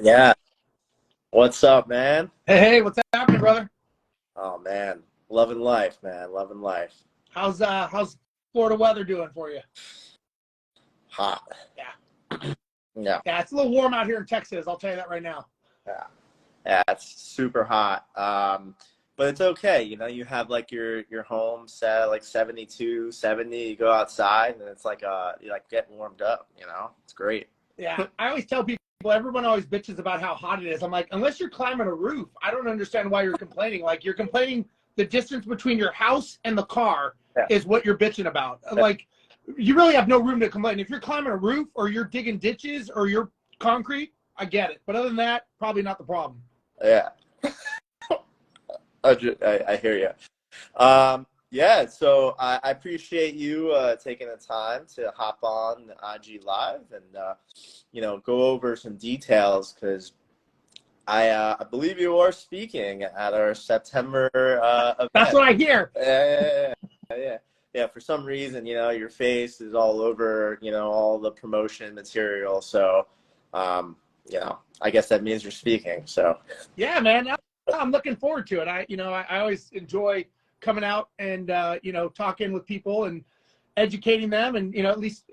Yeah. What's up, man? Hey, what's happening, brother? Oh, man. Loving life, man. Loving life. How's Florida weather doing for you? Hot. Yeah, Yeah. yeah, it's a little warm out here in Texas. I'll tell you that right now. Yeah. Yeah, it's super hot. But it's okay. You have like your home set at like 72, 70. You go outside and it's like you like get warmed up. It's great. Yeah, I always tell people, everyone always bitches about how hot it is. I'm like, unless you're climbing a roof, I don't understand why you're complaining. Like you're complaining the distance between your house and the car Yeah. is what you're bitching about. Like you really have no room to complain. If you're climbing a roof or you're digging ditches or you're concrete, I get it. But other than that, probably not the problem. Yeah. I hear you. Yeah, so I appreciate you taking the time to hop on IG Live and go over some details because I believe you are speaking at our September That's event. what I hear. Yeah. For some reason, your face is all over, all the promotion material. So, I guess that means you're speaking. So, Yeah, man, I'm looking forward to it. I always enjoy coming out and talking with people and educating them, and at least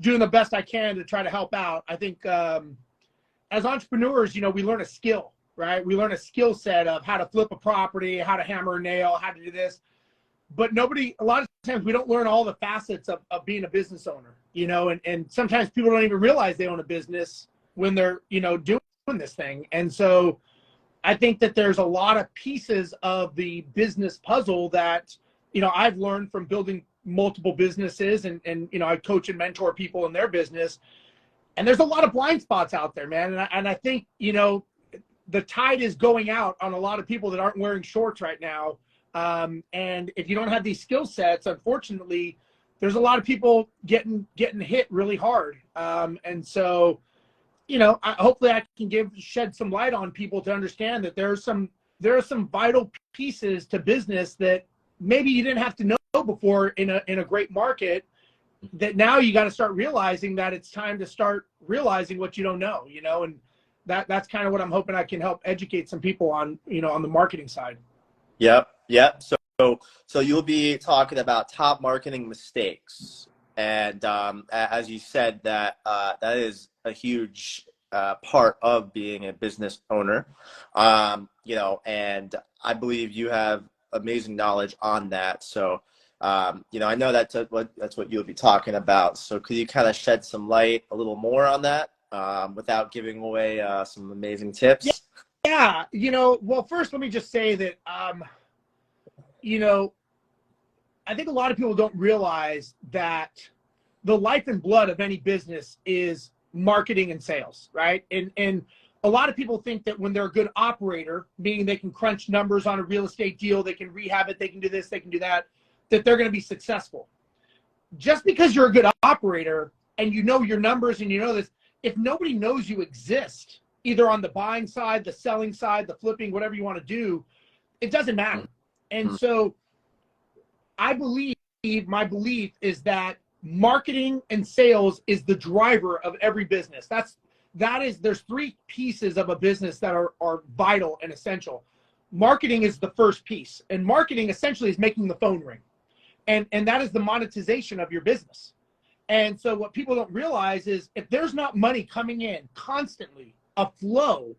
doing the best I can to try to help out. I think as entrepreneurs, we learn a skill, right? We learn a skill set of how to flip a property, how to hammer a nail, how to do this. But a lot of times we don't learn all the facets of being a business owner, and sometimes people don't even realize they own a business when they're, doing this thing. And so I think that there's a lot of pieces of the business puzzle that, I've learned from building multiple businesses and I coach and mentor people in their business. And there's a lot of blind spots out there, man. And I think, the tide is going out on a lot of people that aren't wearing shorts right now. And if you don't have these skill sets, unfortunately, there's a lot of people getting hit really hard. And so, hopefully I can shed some light on people to understand that there are some vital pieces to business that maybe you didn't have to know before in a great market, that now you got to start realizing that it's time to start realizing what you don't know, and that's kind of what I'm hoping I can help educate some people on, on the marketing side. Yep. So you'll be talking about top marketing mistakes, and as you said, that is a huge part of being a business owner, and I believe you have amazing knowledge on that. So, I know that's what you'll be talking about. So could you kind of shed some light a little more on that without giving away some amazing tips? Yeah. Well, first, let me just say that, I think a lot of people don't realize that the life and blood of any business is marketing and sales, right? And a lot of people think that when they're a good operator, meaning they can crunch numbers on a real estate deal, they can rehab it, they can do this, they can do that they're going to be successful. Just because you're a good operator and you know your numbers and you know this, if nobody knows you exist, either on the buying side, the selling side, the flipping, whatever you want to do, it doesn't matter. And so my belief is that marketing and sales is the driver of every business. There's three pieces of a business that are vital and essential. Marketing is the first piece, and marketing essentially is making the phone ring. And that is the monetization of your business. And so what people don't realize is if there's not money coming in constantly, a flow,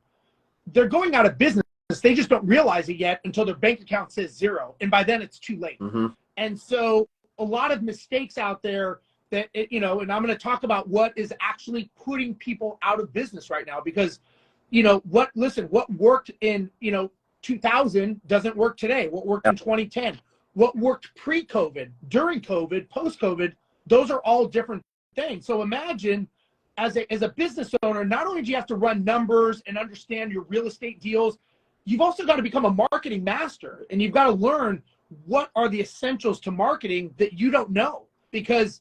they're going out of business. They just don't realize it yet until their bank account says zero. And by then it's too late. Mm-hmm. And so a lot of mistakes out there that, and I'm going to talk about what is actually putting people out of business right now, because, what worked in, 2000 doesn't work today. What worked in 2010, what worked pre-COVID, during COVID, post-COVID, those are all different things. So imagine as a business owner, not only do you have to run numbers and understand your real estate deals, you've also got to become a marketing master, and you've got to learn what are the essentials to marketing that you don't know. Because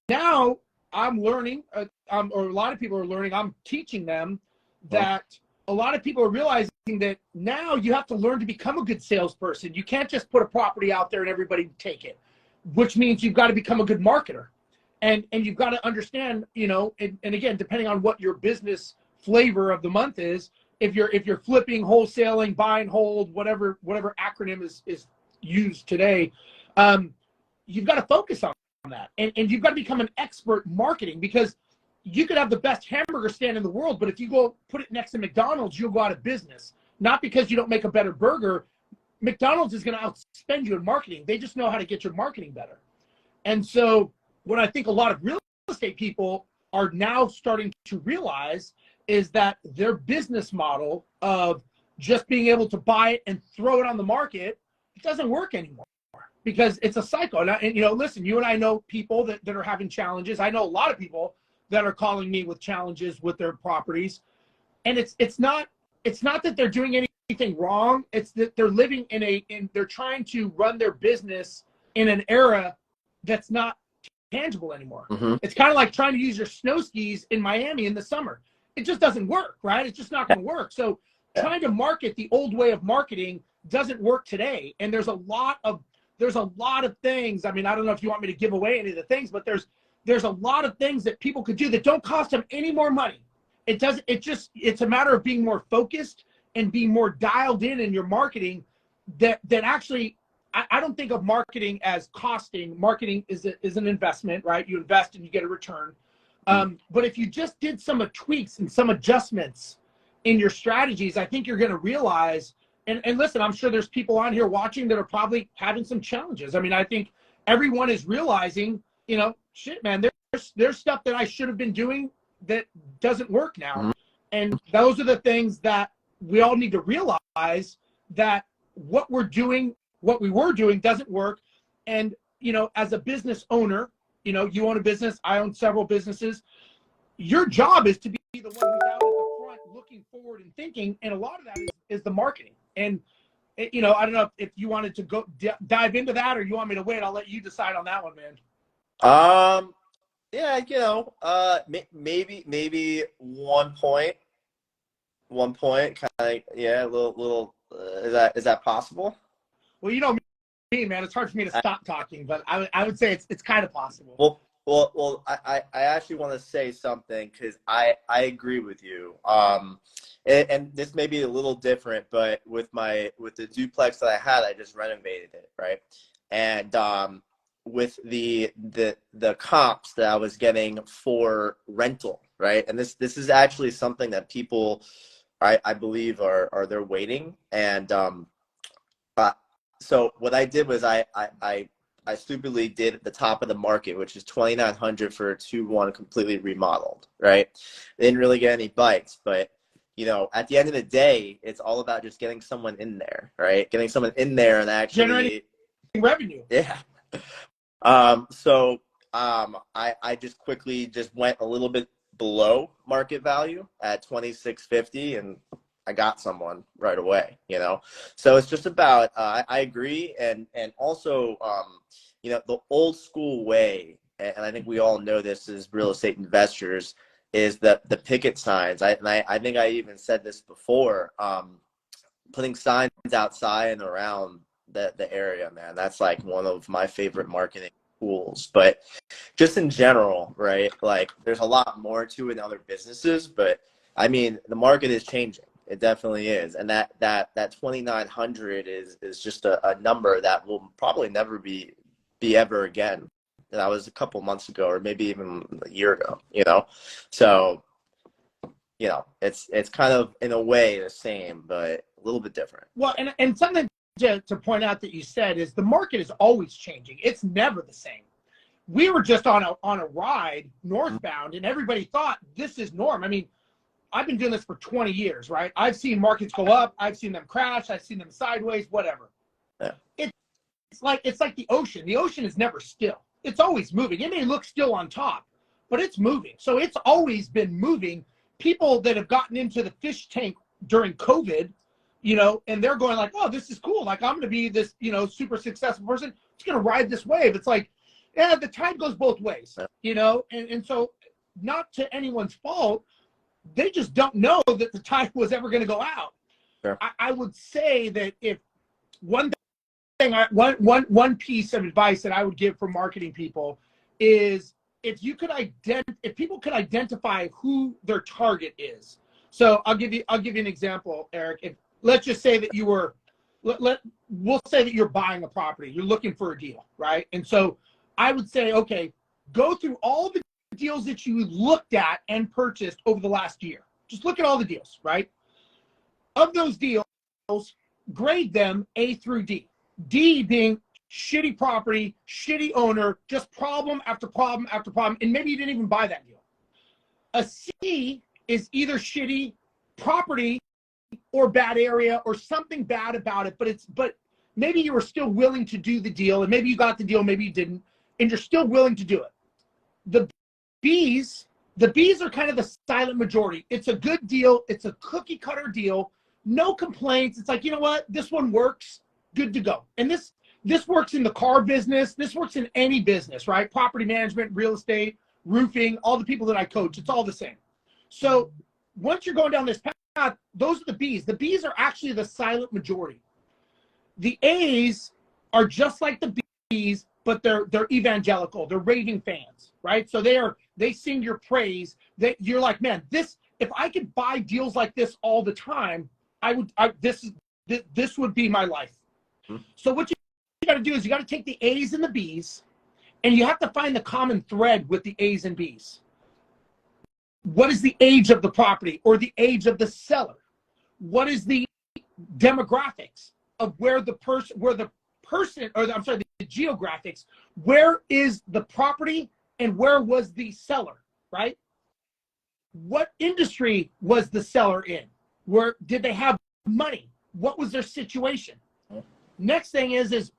now I'm learning, or a lot of people are learning, I'm teaching them that a lot of people are realizing that now you have to learn to become a good salesperson. You can't just put a property out there and everybody take it, which means you've got to become a good marketer. And you've got to understand, and again, depending on what your business flavor of the month is. If you're flipping, wholesaling, buy and hold, whatever acronym is used today, you've got to focus on that, and you've got to become an expert marketing, because you could have the best hamburger stand in the world, but if you go put it next to McDonald's, you'll go out of business. Not because you don't make a better burger. McDonald's is going to outspend you in marketing. They just know how to get your marketing better. And so what I think a lot of real estate people are now starting to realize is that their business model of just being able to buy it and throw it on the market, it doesn't work anymore, because it's a cycle. And you know, listen, you and I know people that are having challenges. I know a lot of people that are calling me with challenges with their properties. And it's not that they're doing anything wrong. It's that they're living they're trying to run their business in an era that's not tangible anymore. Mm-hmm. It's kind of like trying to use your snow skis in Miami in the summer. It just doesn't work, right? It's just not going to work. So trying to market the old way of marketing doesn't work today. And there's a lot of things. I mean, I don't know if you want me to give away any of the things, but there's a lot of things that people could do that don't cost them any more money. It's a matter of being more focused and being more dialed in your marketing. That actually, I don't think of marketing as costing. Marketing is an investment, right? You invest and you get a return. But if you just did some tweaks and some adjustments in your strategies, I think you're going to realize, and listen, I'm sure there's people on here watching that are probably having some challenges. I mean, I think everyone is realizing, you know, shit, man, there's stuff that I should have been doing that doesn't work now. Mm-hmm. And those are the things that we all need to realize, that what we were doing doesn't work. And, you know, as a business owner, you know, you own a business, I own several businesses. Your job is to be the one who's out at the front looking forward and thinking. And a lot of that is the marketing. And, you know, I don't know if you wanted to go dive into that, or you want me to wait. I'll let you decide on that one, man. Yeah, you know, maybe one point, kind of, yeah, a little. Is that possible? Well, you know me, man. It's hard for me to stop talking, but I would say it's kind of possible. Well, I actually want to say something, because I agree with you. And this may be a little different, but with the duplex that I had, I just renovated it, right? And with the comps that I was getting for rental, right? And this is actually something that people, I believe, are they're waiting. And so what I did was I stupidly did at the top of the market, which is $2,900 for a 2-1 completely remodeled, right? They didn't really get any bites, but you know, at the end of the day, it's all about just getting someone in there, right? Getting someone in there and actually generating revenue. Yeah. I just quickly just went a little bit below market value at $2,650, and I got someone right away, you know? So it's just about, I agree. And also, you know, the old school way, and I think we all know this as real estate investors, is the picket signs. I think I even said this before, putting signs outside and around the area, man. That's like one of my favorite marketing tools. But just in general, right? Like, there's a lot more to it in other businesses, but I mean, the market is changing. It definitely is. And that 2,900 is just a number that will probably never be ever again. That was a couple months ago, or maybe even a year ago, you know? So, you know, it's kind of in a way the same, but a little bit different. Well, and something to point out that you said is the market is always changing. It's never the same. We were just on a ride northbound, and everybody thought this is norm. I mean, I've been doing this for 20 years, right? I've seen markets go up. I've seen them crash. I've seen them sideways, whatever. Yeah. It's like the ocean. The ocean is never still. It's always moving. It may look still on top, but it's moving. So it's always been moving. People that have gotten into the fish tank during COVID, you know, and they're going like, oh, this is cool. Like, I'm going to be this, you know, super successful person. It's going to ride this wave. It's like, yeah, the tide goes both ways, you know? And so, not to anyone's fault, they just don't know that the tide was ever going to go out. Sure. I would say that if one piece of advice that I would give for marketing people is, if people could identify who their target is. So I'll give you an example, Eric. If let's just say that you were, we'll say that you're buying a property, you're looking for a deal, right? And so I would say, okay, go through all the deals that you looked at and purchased over the last year. Just look at all the deals, right? Of those deals, grade them A through D. D being shitty property, shitty owner, just problem after problem after problem, and maybe you didn't even buy that deal. A C is either shitty property or bad area or something bad about it, but maybe you were still willing to do the deal, and maybe you got the deal, maybe you didn't, and you're still willing to do it. The B's are kind of the silent majority. It's a good deal. It's a cookie cutter deal. No complaints. It's like, you know what? This one works. Good to go. And this works in the car business. This works in any business, right? Property management, real estate, roofing, all the people that I coach, it's all the same. So once you're going down this path, those are the B's. The B's are actually the silent majority. The A's are just like the B's, but they're evangelical. They're raving fans, right? So they sing your praise. That you're like, man, if I could buy deals like this all the time, this would be my life. So what you got to do is you got to take the A's and the B's, and you have to find the common thread with the A's and B's. What is the age of the property or the age of the seller? What is the demographics of the geographics? Where is the property and where was the seller, right? What industry was the seller in? Where did they have money? What was their situation? Next thing is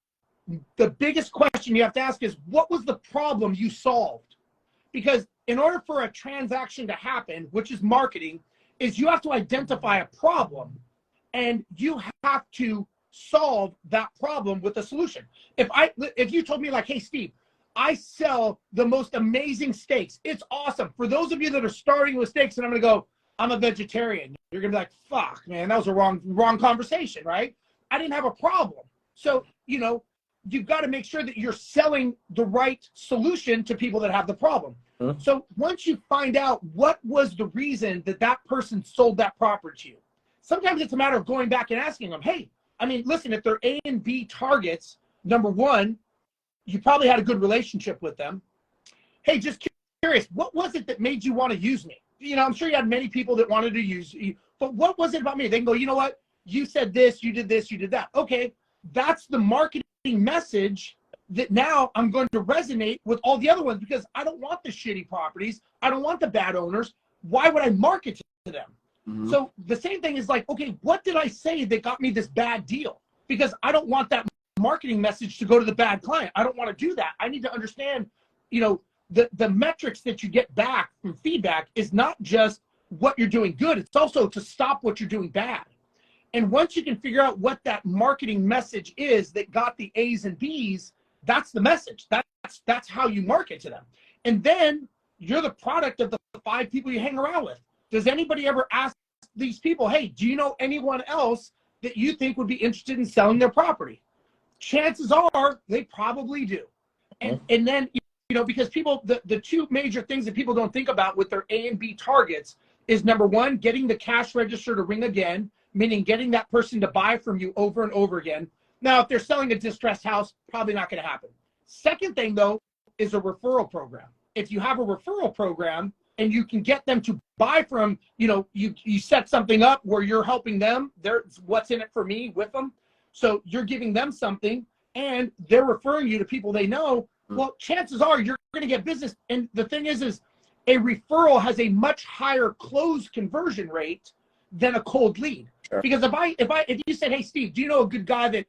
the biggest question you have to ask is, what was the problem you solved? Because in order for a transaction to happen, which is marketing, is you have to identify a problem and you have to solve that problem with a solution. If you told me like, hey, Steve, I sell the most amazing steaks. It's awesome. For those of you that are starting with steaks, and I'm going to go, I'm a vegetarian. You're going to be like, fuck, man, that was a wrong conversation, right? I didn't have a problem. So, you've got to make sure that you're selling the right solution to people that have the problem. Huh? So once you find out what was the reason that person sold that property to you, sometimes it's a matter of going back and asking them, hey, I mean, listen, if they're A and B targets, number one, you probably had a good relationship with them. Hey, just curious, what was it that made you want to use me? I'm sure you had many people that wanted to use you, but what was it about me? They can go, you know what? You said this, you did that. Okay, that's the marketing message that now I'm going to resonate with all the other ones, because I don't want the shitty properties. I don't want the bad owners. Why would I market to them? Mm-hmm. So the same thing is like, okay, what did I say that got me this bad deal? Because I don't want that marketing message to go to the bad client. I don't want to do that. I need to understand, the metrics that you get back from feedback is not just what you're doing good. It's also to stop what you're doing bad. And once you can figure out what that marketing message is that got the A's and B's, that's the message. That's how you market to them. And then you're the product of the 5 people you hang around with. Does anybody ever ask these people, hey, do you know anyone else that you think would be interested in selling their property? Chances are they probably do. And then, because people, the 2 major things that people don't think about with their A and B targets is, number one, getting the cash register to ring again, meaning getting that person to buy from you over and over again. Now, if they're selling a distressed house, probably not going to happen. Second thing, though, is a referral program. If you have a referral program and you can get them to buy from, you set something up where you're helping them, there's what's in it for me with them. So you're giving them something and they're referring you to people they know. Well, chances are you're going to get business. And the thing is a referral has a much higher close conversion rate than a cold lead. Sure. Because if you said, hey, Steve, do you know a good guy that,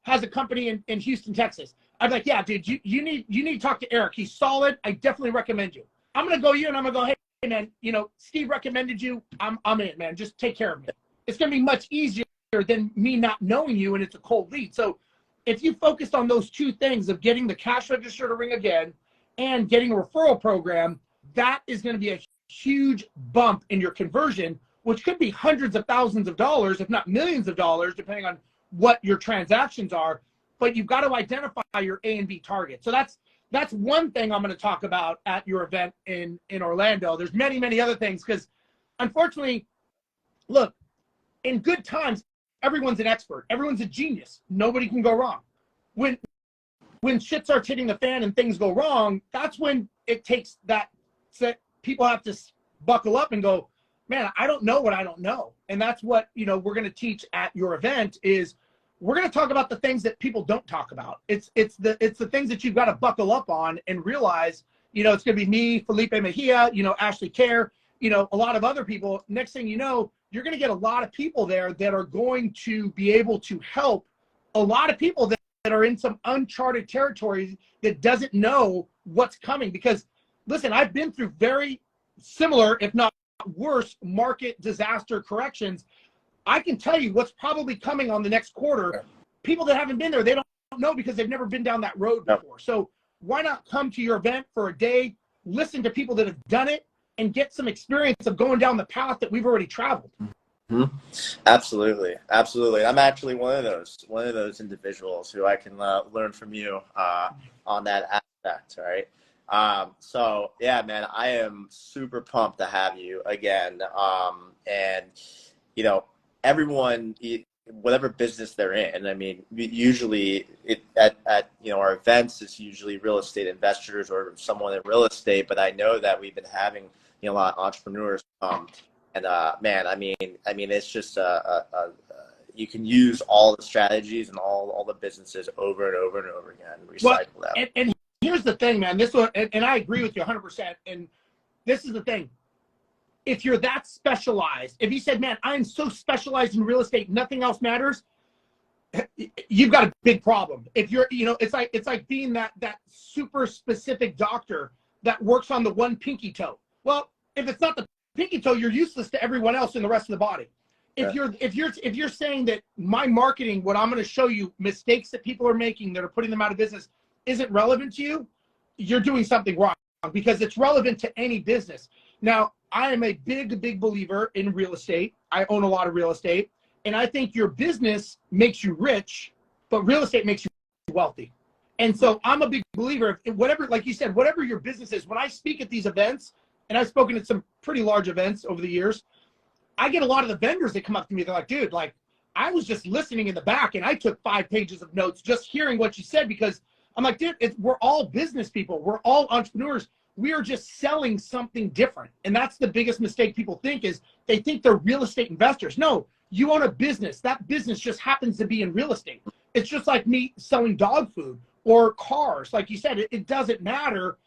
has a company in Houston, Texas? I'd be like, yeah, dude, you need to talk to Eric. He's solid. I definitely recommend you. I'm going to go you and I'm going to go, hey, man, Steve recommended you. I'm in, man. Just take care of me. It's going to be much easier than me not knowing you and it's a cold lead. So if you focus on those 2 things of getting the cash register to ring again and getting a referral program, that is going to be a huge bump in your conversion, which could be hundreds of thousands of dollars, if not millions of dollars, depending on what your transactions are. But you've got to identify your A and B target. So that's one thing I'm going to talk about at your event in Orlando. There's many, many other things, because unfortunately, look, in good times, everyone's an expert. Everyone's a genius. Nobody can go wrong. When shit starts hitting the fan and things go wrong, that's when it takes that people have to buckle up and go, man, I don't know what I don't know. And that's what, you know, we're going to teach at your event is we're going to talk about the things that people don't talk about. It's the things that you've got to buckle up on and realize, you know, it's going to be me, Felipe Mejia, you know, Ashley Kerr, you know, a lot of other people. Next thing you know, you're going to get a lot of people there that are going to be able to help a lot of people that are in some uncharted territories that doesn't know what's coming. Because listen, I've been through very similar, if not worse, market disaster corrections. I can tell you what's probably coming on the next quarter. People that haven't been there, they don't know because they've never been down that road before. So why not come to your event for a day, listen to people that have done it, and get some experience of going down the path that we've already traveled. Mm-hmm. Absolutely, absolutely. I'm actually one of those individuals who I can learn from you on that aspect, right? So yeah, man, I am super pumped to have you again. And you know, everyone, whatever business they're in, I mean, usually at you know, our events, it's usually real estate investors or someone in real estate. But I know that we've been having, you know, a lot of entrepreneurs come. And man, I mean, it's just you can use all the strategies and all the businesses over and over and over again, recycle them. And here's the thing, man. This one, and I agree with you 100%. And this is the thing: if you're that specialized, if you said, "Man, I'm so specialized in real estate, nothing else matters," you've got a big problem. If you're, you know, it's like being that super specific doctor that works on the one pinky toe. Well, if it's not the pinky toe, you're useless to everyone else in the rest of the body. If you're saying that my marketing, what I'm going to show you, mistakes that people are making that are putting them out of business, isn't relevant to you, you're doing something wrong, because it's relevant to any business. Now, I am a big believer in real estate. I own a lot of real estate, and I think your business makes you rich, but real estate makes you wealthy. And so I'm a big believer in whatever, like you said, whatever your business is. When I speak at these events, and I've spoken at some pretty large events over the years, I get a lot of the vendors that come up to me. They're like, dude, like, I was just listening in the back and I took 5 pages of notes just hearing what you said, because I'm like, dude, we're all business people. We're all entrepreneurs. We are just selling something different. And that's the biggest mistake people think, is they think they're real estate investors. No, you own a business. That business just happens to be in real estate. It's just like me selling dog food or cars. Like you said, it doesn't matter.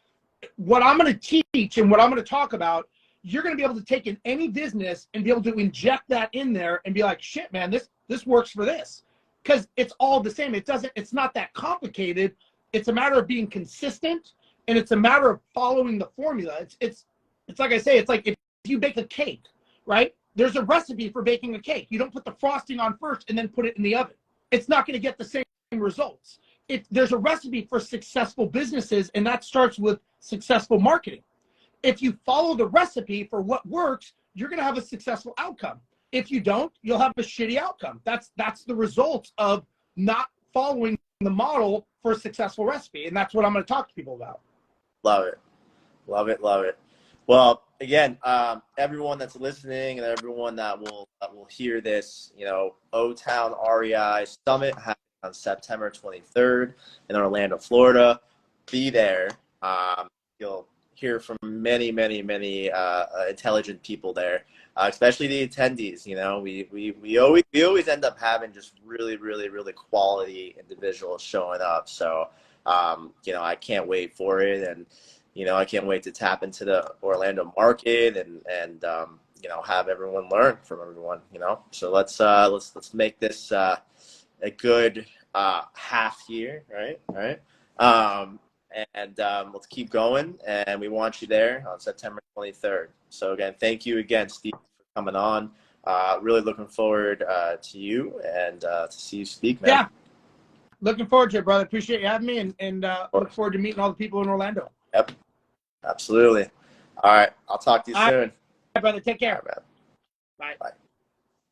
What I'm going to teach and what I'm going to talk about, you're going to be able to take in any business and be able to inject that in there and be like, shit, man, this works for this, because it's all the same. It's not that complicated. It's a matter of being consistent, and it's a matter of following the formula. It's like I say, it's like if you bake a cake, right? There's a recipe for baking a cake. You don't put the frosting on first and then put it in the oven. It's not going to get the same results. There's a recipe for successful businesses, and that starts with successful marketing. If you follow the recipe for what works, you're going to have a successful outcome. If you don't, you'll have a shitty outcome. That's the result of not following the model for a successful recipe. And that's what I'm going to talk to people about. Love it. Love it. Love it. Well, again, everyone that's listening and everyone that will hear this, you know, O-TownREI Summit happening on September 23rd in Orlando, Florida. Be there. You'll hear from many intelligent people there, especially the attendees. You know, we always end up having just really quality individuals showing up. So you know, I can't wait for it, and you know, I can't wait to tap into the Orlando market and you know, have everyone learn from everyone. You know, so let's make this a good half year, right? And let's keep going, and we want you there on September 23rd. So again, thank you again, Steve, for coming on. Really looking forward to you and to see you speak, man. Yeah, looking forward to it, brother. Appreciate you having me, and look forward to meeting all the people in Orlando. Yep, absolutely. All right, I'll talk to you soon. All right, brother. Take care. All right, man. Bye. Bye.